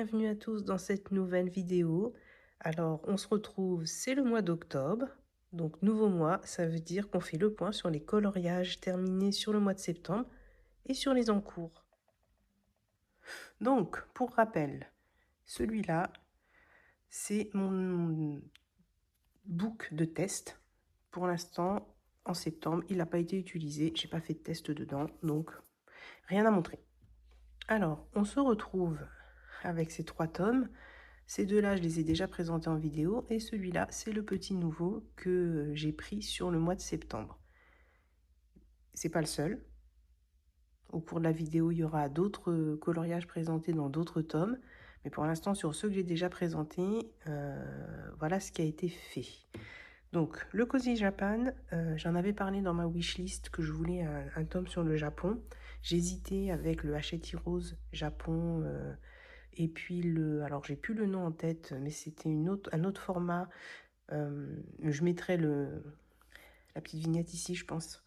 bienvenue à tous dans cette nouvelle vidéo. Alors, on se retrouve, c'est le mois d'octobre. Donc, nouveau mois, ça veut dire qu'on fait le point sur les coloriages terminés sur le mois de septembre et sur les en cours. Donc, pour rappel, celui-là, c'est mon book de test. Pour l'instant, en septembre, il n'a pas été utilisé. J'ai pas fait de test dedans, donc rien à montrer. Alors, on se retrouve avec ces 3 tomes. Ces deux-là, je les ai déjà présentés en vidéo et celui-là, c'est le petit nouveau que j'ai pris sur le mois de septembre. C'est pas le seul. Au cours de la vidéo, il y aura d'autres coloriages présentés dans d'autres tomes. Mais pour l'instant, sur ceux que j'ai déjà présentés, voilà ce qui a été fait. Donc, le Cozy Japan, j'en avais parlé dans ma wishlist que je voulais un tome sur le Japon. J'hésitais avec le Hachette Rose Japon et puis alors j'ai plus le nom en tête, mais c'était un autre format. Je mettrai la petite vignette ici, je pense,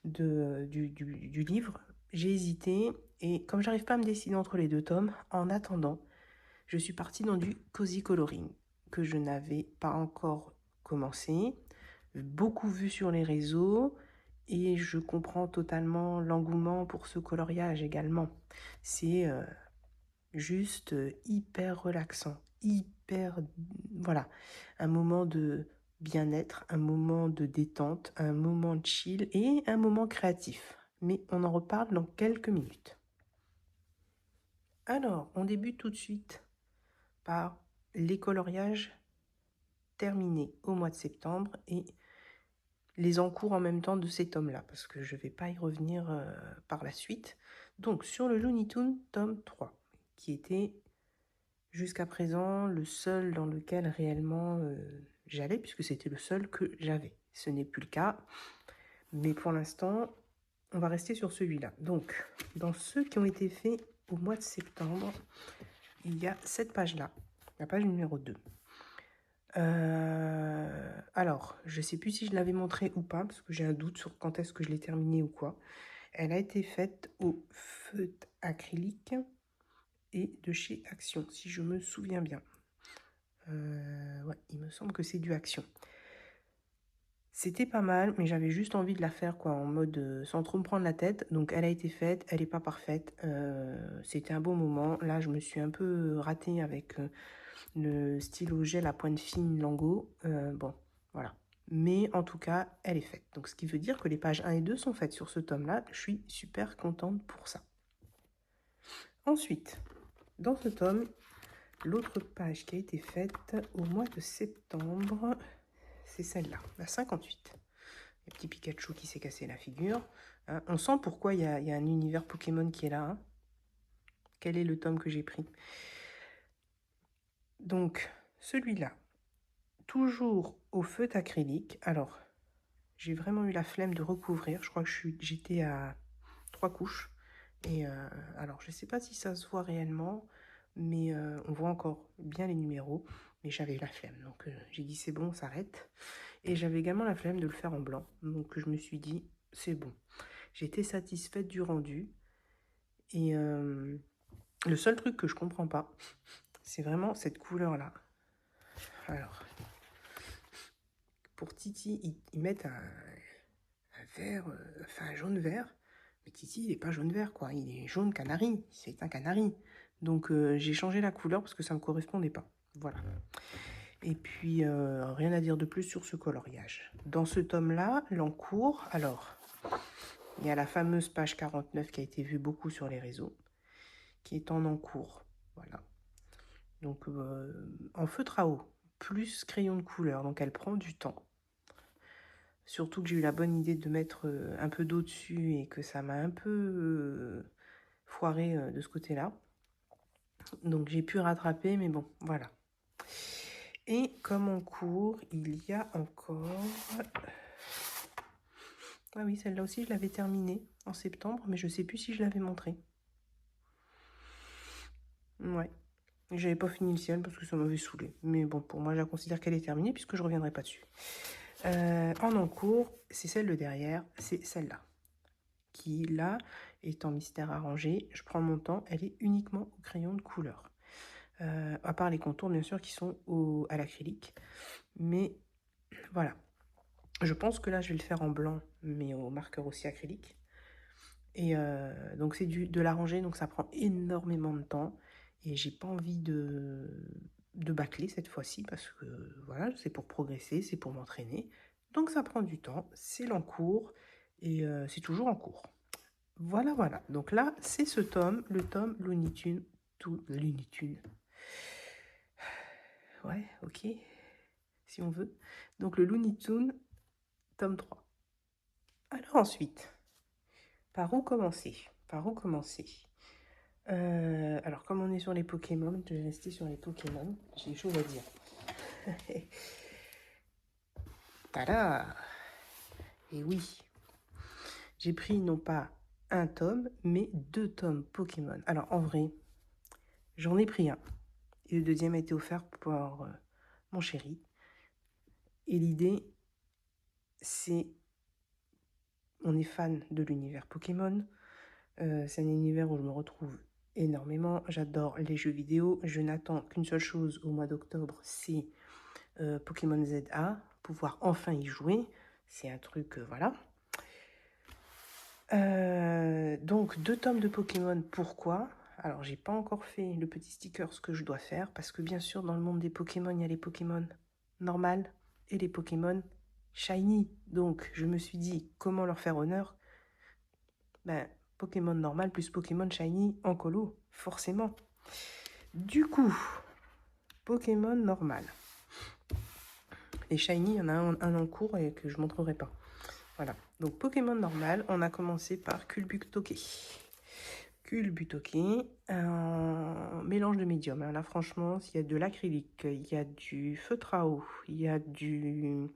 du livre. J'ai hésité et comme j'arrive pas à me décider entre les 2 tomes, en attendant, je suis partie dans du cozy coloring que je n'avais pas encore commencé, beaucoup vu sur les réseaux et je comprends totalement l'engouement pour ce coloriage également. C'est juste hyper relaxant, voilà, un moment de bien-être, un moment de détente, un moment de chill et un moment créatif. Mais on en reparle dans quelques minutes. Alors, on débute tout de suite par les coloriages terminés au mois de septembre et les encours en même temps de ces tomes-là, parce que je ne vais pas y revenir par la suite. Donc, sur le Looney Tunes, tome 3, qui était jusqu'à présent le seul dans lequel réellement j'allais, puisque c'était le seul que j'avais. Ce n'est plus le cas, mais pour l'instant, on va rester sur celui-là. Donc, dans ceux qui ont été faits au mois de septembre, il y a cette page-là, la page numéro 2. Alors, je ne sais plus si je l'avais montré ou pas, parce que j'ai un doute sur quand est-ce que je l'ai terminé ou quoi. Elle a été faite au feutre acrylique et de chez Action, si je me souviens bien. Ouais, il me semble que c'est du Action. C'était pas mal, mais j'avais juste envie de la faire quoi, en mode sans trop me prendre la tête. Donc elle a été faite, elle n'est pas parfaite. C'était un bon moment. Là, je me suis un peu ratée avec le stylo gel à pointe fine Lango. Bon, voilà. Mais en tout cas, elle est faite. Donc ce qui veut dire que les pages 1 et 2 sont faites sur ce tome-là. Je suis super contente pour ça. Ensuite, dans ce tome, l'autre page qui a été faite au mois de septembre, c'est celle-là, la 58. Le petit Pikachu qui s'est cassé la figure. Hein, on sent pourquoi il y a un univers Pokémon qui est là. Hein. Quel est le tome que j'ai pris? Donc, celui-là, toujours au feutre acrylique. Alors, j'ai vraiment eu la flemme de recouvrir. Je crois que j'étais à 3 couches. Et alors, je ne sais pas si ça se voit réellement, mais on voit encore bien les numéros. Mais j'avais la flemme, donc j'ai dit c'est bon, on s'arrête. Et j'avais également la flemme de le faire en blanc, donc je me suis dit c'est bon. J'étais satisfaite du rendu. Et le seul truc que je comprends pas, c'est vraiment cette couleur-là. Alors, pour Titi, ils mettent un vert, enfin un jaune vert. Mais Titi, il n'est pas jaune vert, quoi. Il est jaune canari. C'est un canari. Donc, j'ai changé la couleur parce que ça ne me correspondait pas. Voilà. Et puis, rien à dire de plus sur ce coloriage. Dans ce tome-là, l'encours, alors, il y a la fameuse page 49 qui a été vue beaucoup sur les réseaux, qui est en encours. Voilà. Donc, en feutre à eau, plus crayon de couleur. Donc, elle prend du temps. Surtout que j'ai eu la bonne idée de mettre un peu d'eau dessus et que ça m'a un peu foiré de ce côté-là. Donc j'ai pu rattraper, mais bon, voilà. Et comme en cours, il y a encore... Ah oui, celle-là aussi, je l'avais terminée en septembre, mais je ne sais plus si je l'avais montrée. Ouais. J'avais pas fini le ciel parce que ça m'avait saoulé. Mais bon, pour moi, je la considère qu'elle est terminée puisque je ne reviendrai pas dessus. En encours, c'est celle de derrière, c'est celle-là. Qui, là, est en mystère arrangé. Je prends mon temps, elle est uniquement au crayon de couleur. à part les contours, bien sûr, qui sont à l'acrylique. Mais voilà. Je pense que là, je vais le faire en blanc, mais au marqueur aussi acrylique. Et donc, c'est de l'arranger, donc ça prend énormément de temps. Et j'ai pas envie de bâcler cette fois-ci, parce que voilà, c'est pour progresser, c'est pour m'entraîner. Donc, ça prend du temps, c'est l'encours, et c'est toujours en cours. Voilà, voilà. Donc là, c'est ce tome, le tome Looney Tunes. Looney Tunes. Ouais, ok, si on veut. Donc le Looney Tunes, tome 3. Alors ensuite, par où commencer? Par où commencer? Alors comme on est sur les Pokémon, je vais rester sur les Pokémon. J'ai des choses à dire. Tada! Et oui, j'ai pris non pas un tome, mais 2 tomes Pokémon. Alors en vrai, j'en ai pris un. Et le deuxième a été offert par mon chéri. Et l'idée, c'est... On est fan de l'univers Pokémon. C'est un univers où je me retrouve énormément. J'adore les jeux vidéo. Je n'attends qu'une seule chose au mois d'octobre, c'est Pokémon ZA, pouvoir enfin y jouer. C'est un truc, voilà. Donc, 2 tomes de Pokémon, pourquoi? Alors, j'ai pas encore fait le petit sticker, ce que je dois faire, parce que bien sûr, dans le monde des Pokémon, il y a les Pokémon normales et les Pokémon shiny. Donc, je me suis dit, comment leur faire honneur? Ben, Pokémon normal plus Pokémon shiny en colo, forcément. Du coup, Pokémon normal. Les shiny, il y en a un en cours et que je ne montrerai pas. Voilà. Donc, Pokémon normal, on a commencé par Culbutoke. Culbutoke, un mélange de médium. Là, franchement, il y a de l'acrylique, il y a du feutre à eau, il y a du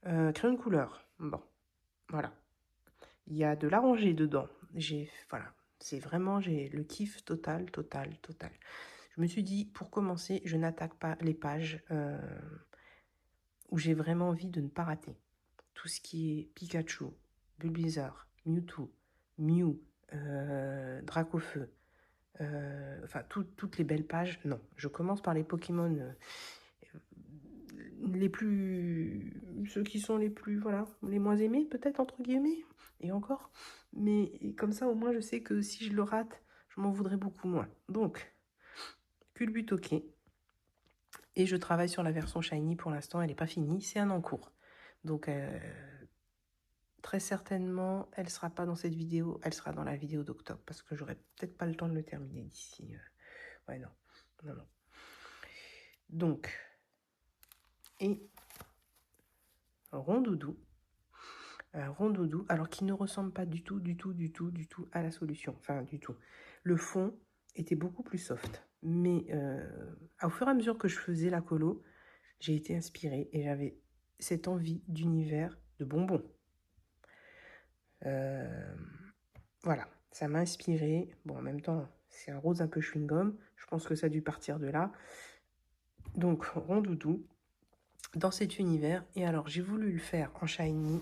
crayon de couleur. Bon, voilà. Il y a de l'arrangé dedans. Voilà, c'est vraiment, j'ai le kiff total, total, total. Je me suis dit, pour commencer, je n'attaque pas les pages où j'ai vraiment envie de ne pas rater. Tout ce qui est Pikachu, Bulbizarre, Mewtwo, Mew, Dracofeu, enfin toutes les belles pages, non. Je commence par les Pokémon les plus... ceux qui sont les plus, voilà, les moins aimés, peut-être, entre guillemets, et encore. Mais comme ça, au moins, je sais que si je le rate, je m'en voudrais beaucoup moins. Donc, Culbutoke. Et je travaille sur la version Shiny pour l'instant, elle n'est pas finie, c'est un en cours. Donc, très certainement, elle ne sera pas dans cette vidéo, elle sera dans la vidéo d'octobre, parce que j'aurai peut-être pas le temps de le terminer d'ici. Ouais, non, non, non. Donc, et Rondoudou. Rondoudou, alors qui ne ressemble pas du tout, du tout, du tout, du tout à la solution. Enfin, du tout. Le fond était beaucoup plus soft. Mais au fur et à mesure que je faisais la colo, j'ai été inspirée et j'avais cette envie d'univers de bonbons. Voilà, ça m'a inspirée. Bon, en même temps, c'est un rose un peu chewing-gum. Je pense que ça a dû partir de là. Donc, Rondoudou, dans cet univers. Et alors, j'ai voulu le faire en shiny.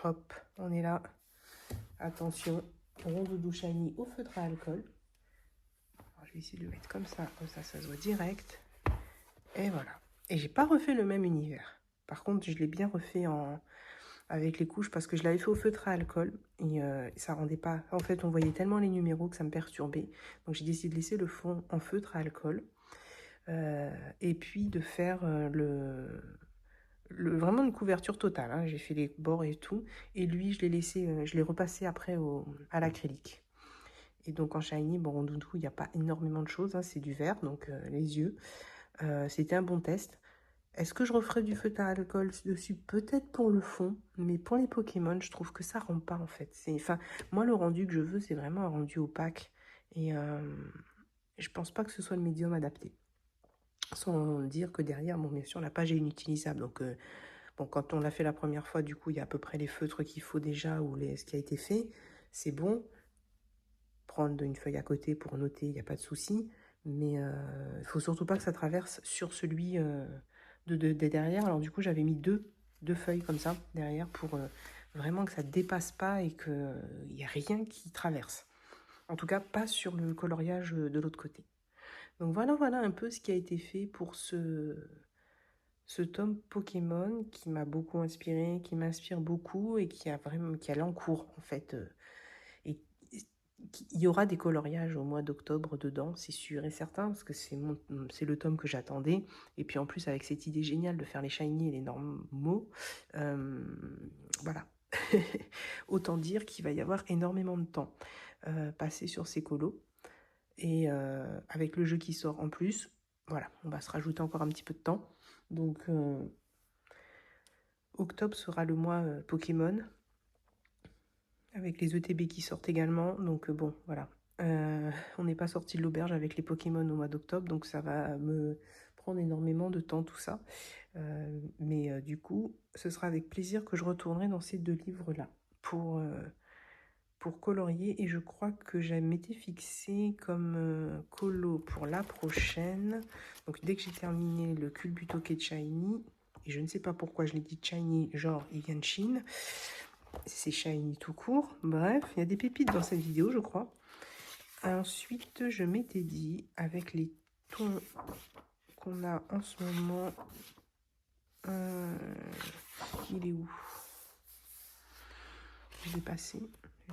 Hop, on est là. Attention, Rondoudou shiny au feutre à alcool. Alors, je vais essayer de le mettre comme ça ça se voit direct. Et voilà. Et j'ai pas refait le même univers. Par contre, je l'ai bien refait avec les couches parce que je l'avais fait au feutre à alcool et ça rendait pas... En fait, on voyait tellement les numéros que ça me perturbait. Donc, j'ai décidé de laisser le fond en feutre à alcool et puis de faire vraiment une couverture totale. Hein. J'ai fait les bords et tout. Et lui, je l'ai laissé, je l'ai repassé après à l'acrylique. Et donc en shiny, bon, Rondoudou, il n'y a pas énormément de choses. Hein. C'est du vert, donc les yeux. C'était un bon test. Est-ce que je referai du feutre à alcool dessus? Peut-être pour le fond, mais pour les Pokémon, je trouve que ça rend pas en fait. Enfin, moi, le rendu que je veux, c'est vraiment un rendu opaque. Et je pense pas que ce soit le médium adapté. Sans dire que derrière, bon, bien sûr, la page est inutilisable. Donc, bon, quand on l'a fait la première fois, du coup, il y a à peu près les feutres qu'il faut déjà ou ce qui a été fait. C'est bon. Prendre une feuille à côté pour noter, il n'y a pas de souci. Mais il faut surtout pas que ça traverse sur celui de derrière. Alors, du coup, j'avais mis deux feuilles comme ça derrière pour vraiment que ça ne dépasse pas et qu'il n'y a rien qui traverse. En tout cas, pas sur le coloriage de l'autre côté. Donc voilà un peu ce qui a été fait pour ce tome Pokémon qui m'a beaucoup inspiré, qui m'inspire beaucoup et qui a l'encours en fait. Et il y aura des coloriages au mois d'octobre dedans, c'est sûr et certain, parce que c'est le tome que j'attendais. Et puis en plus, avec cette idée géniale de faire les shiny et les normaux, voilà. Autant dire qu'il va y avoir énormément de temps passé sur ces colos. Et avec le jeu qui sort en plus, voilà, on va se rajouter encore un petit peu de temps. Donc, octobre sera le mois Pokémon, avec les ETB qui sortent également. Donc, bon, voilà. On n'est pas sorti de l'auberge avec les Pokémon au mois d'octobre, donc ça va me prendre énormément de temps, tout ça. Mais du coup, ce sera avec plaisir que je retournerai dans ces 2 livres-là pour colorier. Et je crois que je m'étais fixé comme colo pour la prochaine. Donc dès que j'ai terminé le Culbuto Shiny, et je ne sais pas pourquoi je l'ai dit Shiny, genre il vient de Chine, c'est Shiny tout court. Bref, il y a des pépites dans cette vidéo, je crois. Ensuite, je m'étais dit, avec les tons qu'on a en ce moment, il est où? Je l'ai passé.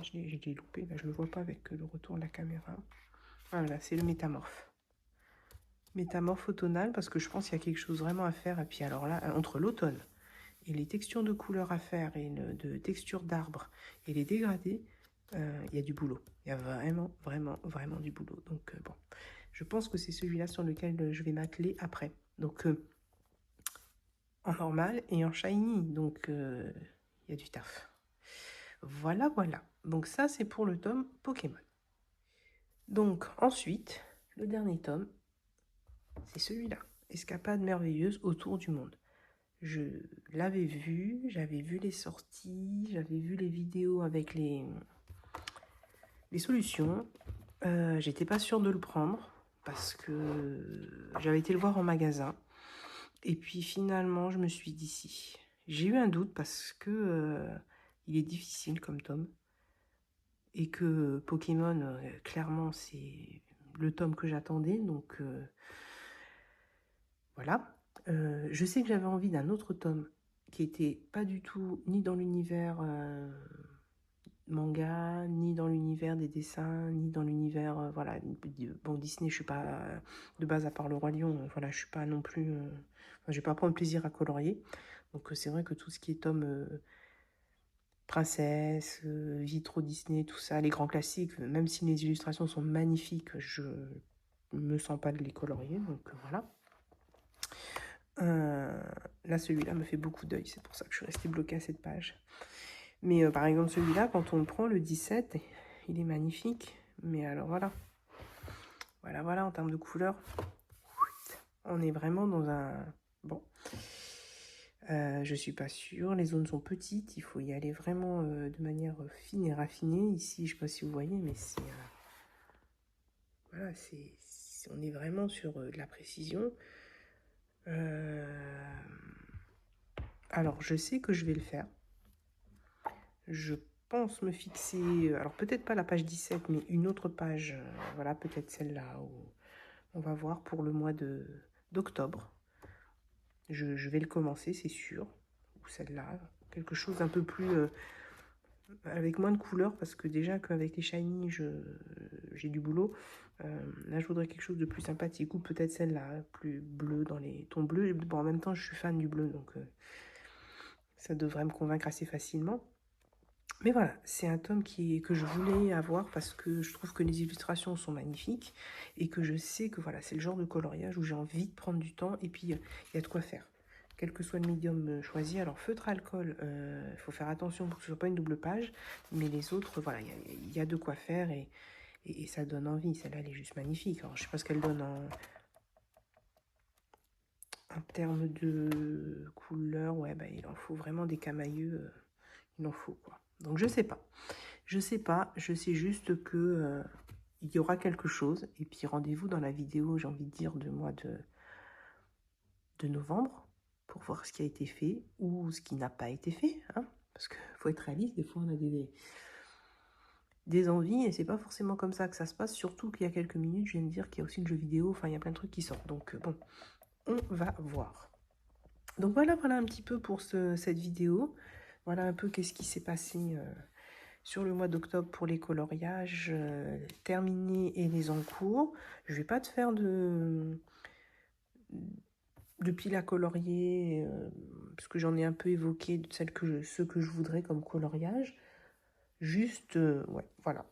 Je l'ai loupé, là je ne le vois pas avec le retour de la caméra. Voilà, c'est le métamorphe. Métamorphe automnal, parce que je pense qu'il y a quelque chose vraiment à faire. Et puis alors là, entre l'automne et les textures de couleurs à faire, et de textures d'arbres, et les dégradés, il y a du boulot. Il y a vraiment du boulot. Donc bon, je pense que c'est celui-là sur lequel je vais m'atteler après. Donc en normal et en shiny, donc il y a du taf. Voilà. Donc ça, c'est pour le tome Pokémon. Donc ensuite, le dernier tome, c'est celui-là. Escapade merveilleuse autour du monde. Je l'avais vu, j'avais vu les sorties, j'avais vu les vidéos avec les solutions. J'étais pas sûre de le prendre parce que j'avais été le voir en magasin. Et puis finalement, je me suis dit si. J'ai eu un doute parce que il est difficile comme tome. Et que Pokémon, clairement, c'est le tome que j'attendais. Donc voilà. Je sais que j'avais envie d'un autre tome qui était pas du tout ni dans l'univers manga, ni dans l'univers des dessins, ni dans l'univers voilà. Bon, Disney, je suis pas de base à part le Roi Lion, voilà, je suis pas non plus enfin, je vais pas prendre plaisir à colorier. Donc c'est vrai que tout ce qui est tome princesse, Vitro Disney, tout ça, les grands classiques, même si les illustrations sont magnifiques, je me sens pas de les colorier, donc voilà. Là, celui-là me fait beaucoup d'œil, c'est pour ça que je suis restée bloquée à cette page. Mais par exemple, celui-là, quand on le prend, le 17, il est magnifique. Mais alors voilà. Voilà, en termes de couleur, on est vraiment dans un... Bon. Je suis pas sûre, les zones sont petites, il faut y aller vraiment de manière fine et raffinée. Ici, je sais pas si vous voyez, mais c'est... voilà, on est vraiment sur de la précision. Alors, je sais que je vais le faire. Je pense me fixer, alors peut-être pas la page 17, mais une autre page, voilà, peut-être celle-là, où on va voir pour le mois d'octobre. Je vais le commencer, c'est sûr, ou celle-là, quelque chose d'un peu plus, avec moins de couleurs, parce que déjà qu'avec les shiny, j'ai du boulot. Là, je voudrais quelque chose de plus sympathique, ou peut-être celle-là, plus bleu, dans les tons bleus. Bon, en même temps, je suis fan du bleu, donc ça devrait me convaincre assez facilement. Mais voilà, c'est un tome que je voulais avoir parce que je trouve que les illustrations sont magnifiques et que je sais que voilà, c'est le genre de coloriage où j'ai envie de prendre du temps et puis il y a de quoi faire. Quel que soit le médium choisi. Alors feutre alcool, il faut faire attention pour que ce ne soit pas une double page, mais les autres, voilà, il y a de quoi faire et ça donne envie. Celle-là, elle est juste magnifique. Alors je sais pas ce qu'elle donne en termes de couleur. Ouais, bah, il en faut vraiment des camailleux, il en faut quoi. Donc je sais pas. Je sais juste que il y aura quelque chose. Et puis rendez-vous dans la vidéo, j'ai envie de dire, du mois de novembre, pour voir ce qui a été fait ou ce qui n'a pas été fait. Hein, parce qu'il faut être réaliste, des fois on a des envies, et c'est pas forcément comme ça que ça se passe, surtout qu'il y a quelques minutes, je viens de dire qu'il y a aussi le jeu vidéo, enfin il y a plein de trucs qui sortent, donc bon, on va voir. Donc voilà un petit peu pour cette vidéo. Voilà un peu qu'est-ce qui s'est passé sur le mois d'octobre pour les coloriages terminés et les en cours. Je vais pas te faire de pile à colorier, parce que j'en ai un peu évoqué de ce que je voudrais comme coloriage. Juste, ouais, voilà.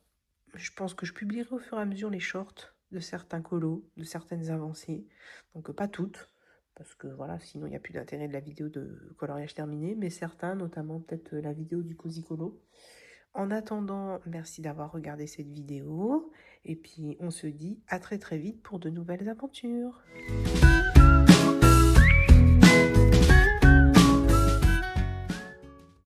Je pense que je publierai au fur et à mesure les shorts de certains colos, de certaines avancées. Donc pas toutes, parce que voilà, sinon il n'y a plus d'intérêt de la vidéo de coloriage terminé, mais certains, notamment peut-être la vidéo du Cozy Colo. En attendant, merci d'avoir regardé cette vidéo, et puis on se dit à très très vite pour de nouvelles aventures.